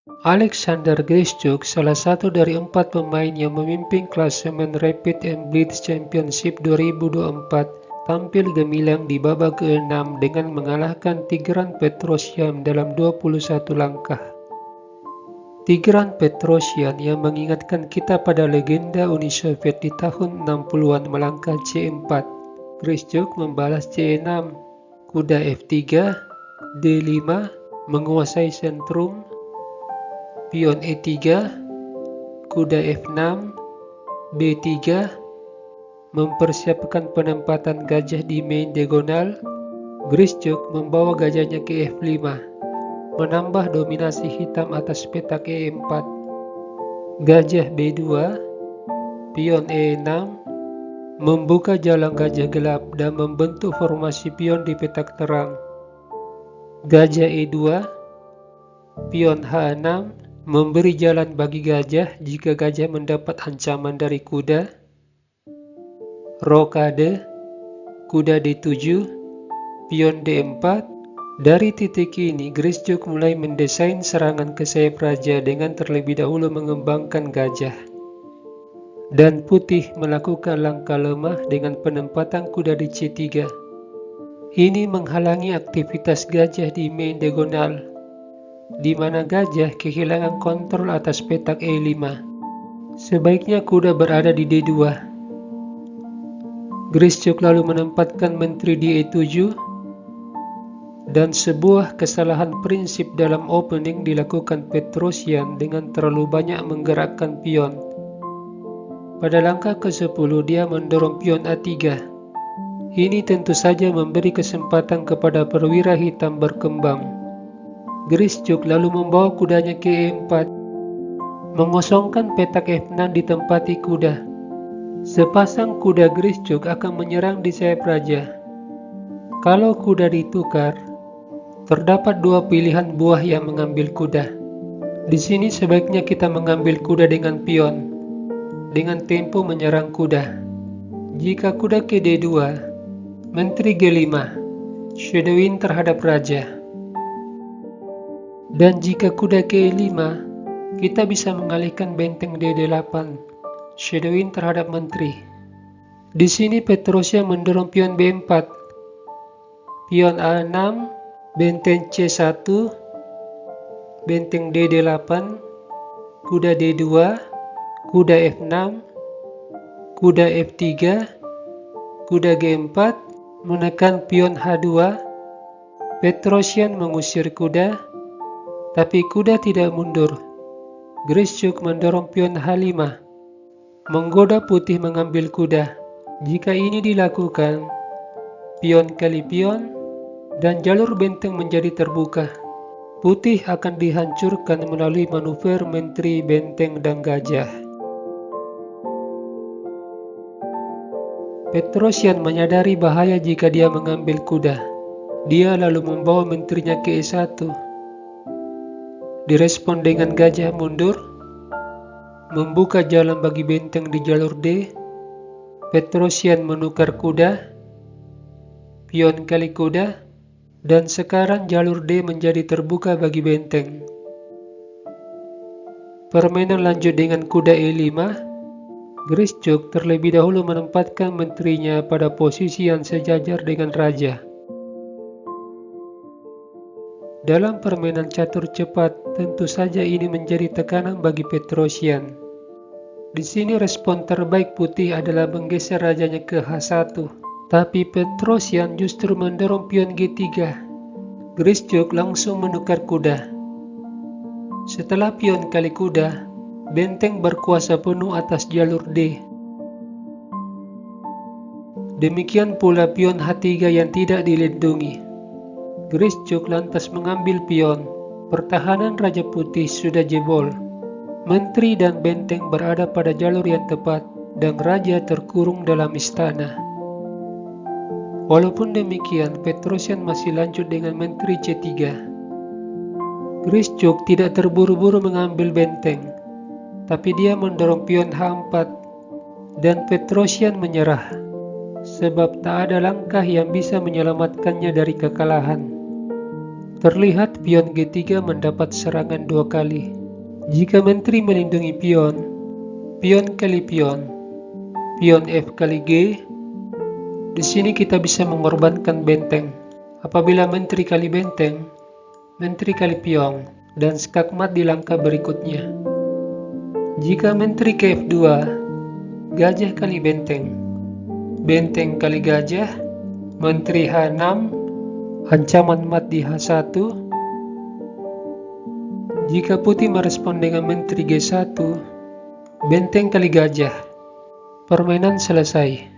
Alexander Grischuk, salah satu dari 4 pemain yang memimpin klasemen Rapid and Blitz Championship 2024, tampil gemilang di babak ke-6 dengan mengalahkan Tigran Petrosyan dalam 21 langkah. Tigran Petrosyan yang mengingatkan kita pada legenda Uni Soviet di tahun 60-an melangkah C4. Grischuk membalas C6, kuda F3, D5, menguasai sentrum, pion E3, kuda F6, B3, mempersiapkan penempatan gajah di main diagonal. Grischuk membawa gajahnya ke F5, menambah dominasi hitam atas petak E4. Gajah B2, pion E6, membuka jalan gajah gelap dan membentuk formasi pion di petak terang. Gajah E2, pion H6, memberi jalan bagi gajah jika gajah mendapat ancaman dari kuda. Rokade, kuda D7, pion D4. Dari titik ini, Grischuk mulai mendesain serangan ke sayap raja dengan terlebih dahulu mengembangkan gajah. Dan putih melakukan langkah lemah dengan penempatan kuda di C3. Ini menghalangi aktivitas gajah di main diagonal, di mana gajah kehilangan kontrol atas petak E5. Sebaiknya kuda berada di D2. Grischuk lalu menempatkan menteri di E7, dan sebuah kesalahan prinsip dalam opening dilakukan Petrosyan dengan terlalu banyak menggerakkan pion. Pada langkah ke-10 dia mendorong pion A3. Ini tentu saja memberi kesempatan kepada perwira hitam berkembang. Grischuk lalu membawa kudanya ke E4, mengosongkan petak F6 ditempati kuda. Sepasang kuda Grischuk akan menyerang di sayap raja. Kalau kuda ditukar, terdapat dua pilihan buah yang mengambil kuda. Di sini sebaiknya kita mengambil kuda dengan pion, dengan tempo menyerang kuda. Jika kuda ke D2, menteri G5, shadowing terhadap raja. Dan jika kuda ke E5, kita bisa mengalihkan benteng D8, shadowing terhadap menteri. Di sini Petrosyan mendorong pion B4, pion A6, benteng C1, benteng D8, kuda D2, kuda F6, kuda F3, kuda G4, menekan pion H2. Petrosyan mengusir kuda, tapi kuda tidak mundur. Grischuk mendorong pion H5, menggoda putih mengambil kuda. Jika ini dilakukan, pion kali pion, dan jalur benteng menjadi terbuka. Putih akan dihancurkan melalui manuver menteri, benteng, dan gajah. Petrosyan menyadari bahaya jika dia mengambil kuda. Dia lalu membawa menterinya ke E1. Direspon dengan gajah mundur, membuka jalan bagi benteng di jalur D. Petrosyan menukar kuda, pion kali kuda, dan sekarang jalur D menjadi terbuka bagi benteng. Permainan lanjut dengan kuda E5. Grischuk terlebih dahulu menempatkan menterinya pada posisi yang sejajar dengan raja. Dalam permainan catur cepat, tentu saja ini menjadi tekanan bagi Petrosyan. Di sini respon terbaik putih adalah menggeser rajanya ke H1, tapi Petrosyan justru mendorong pion G3. Grischuk langsung menukar kuda. Setelah pion kali kuda, benteng berkuasa penuh atas jalur D. Demikian pula pion H3 yang tidak dilindungi. Grischuk lantas mengambil pion. Pertahanan Raja Putih sudah jebol. Menteri dan benteng berada pada jalur yang tepat, dan raja terkurung dalam istana. Walaupun demikian, Petrosyan masih lanjut dengan menteri C3. Grischuk tidak terburu-buru mengambil benteng, tapi dia mendorong pion H4, dan Petrosyan menyerah, sebab tak ada langkah yang bisa menyelamatkannya dari kekalahan. Terlihat pion G3 mendapat serangan 2 kali. Jika menteri melindungi pion, pion kali pion, pion F kali G, di sini kita bisa mengorbankan benteng. Apabila menteri kali benteng, menteri kali pion, dan skakmat di langkah berikutnya. Jika menteri ke F2, gajah kali benteng, benteng kali gajah, menteri H6, ancaman mat di H1. Jika putih merespon dengan menteri G1, benteng kali gajah. Permainan selesai.